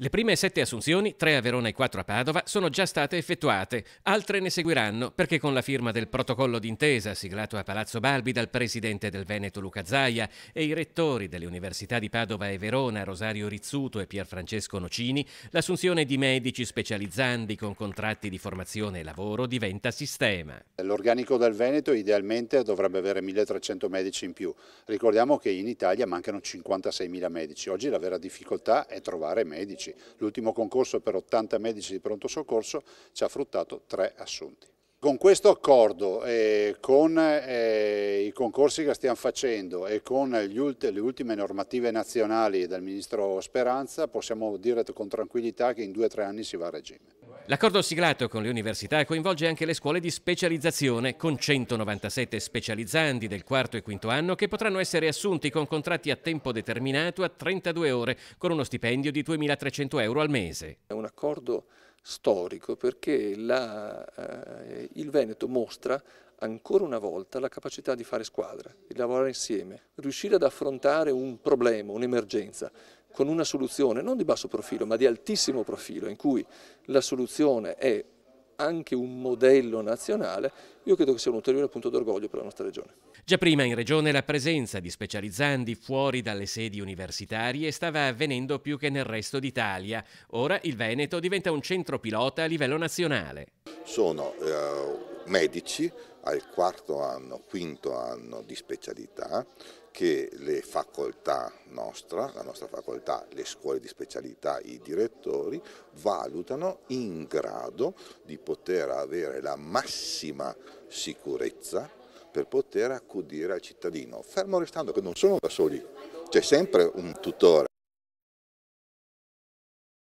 Le prime 7 assunzioni, 3 a Verona e 4 a Padova, sono già state effettuate. Altre ne seguiranno perché con la firma del protocollo d'intesa siglato a Palazzo Balbi dal presidente del Veneto Luca Zaia e i rettori delle università di Padova e Verona Rosario Rizzuto e Pierfrancesco Nocini, l'assunzione di medici specializzandi con contratti di formazione e lavoro diventa sistema. L'organico del Veneto idealmente dovrebbe avere 1300 medici in più. Ricordiamo che in Italia mancano 56.000 medici. Oggi la vera difficoltà è trovare medici. L'ultimo concorso per 80 medici di pronto soccorso ci ha fruttato 3 assunti. Con questo accordo, con i concorsi che stiamo facendo e con le ultime normative nazionali del Ministro Speranza, possiamo dire con tranquillità che in 2 o 3 anni si va a regime. L'accordo siglato con le università coinvolge anche le scuole di specializzazione, con 197 specializzandi del quarto e quinto anno che potranno essere assunti con contratti a tempo determinato a 32 ore, con uno stipendio di 2.300 euro al mese. È un accordo storico perché il Veneto mostra ancora una volta la capacità di fare squadra, di lavorare insieme, riuscire ad affrontare un problema, un'emergenza, con una soluzione non di basso profilo ma di altissimo profilo, in cui la soluzione è anche un modello nazionale. Io credo che sia un ulteriore punto d'orgoglio per la nostra regione. Già prima in regione la presenza di specializzandi fuori dalle sedi universitarie stava avvenendo più che nel resto d'Italia. Ora il Veneto diventa un centro pilota a livello nazionale. Sono medici al quarto anno, quinto anno di specialità che le facoltà la nostra facoltà, le scuole di specialità, i direttori valutano in grado di poter avere la massima sicurezza per poter accudire al cittadino, fermo restando che non sono da soli, c'è sempre un tutore.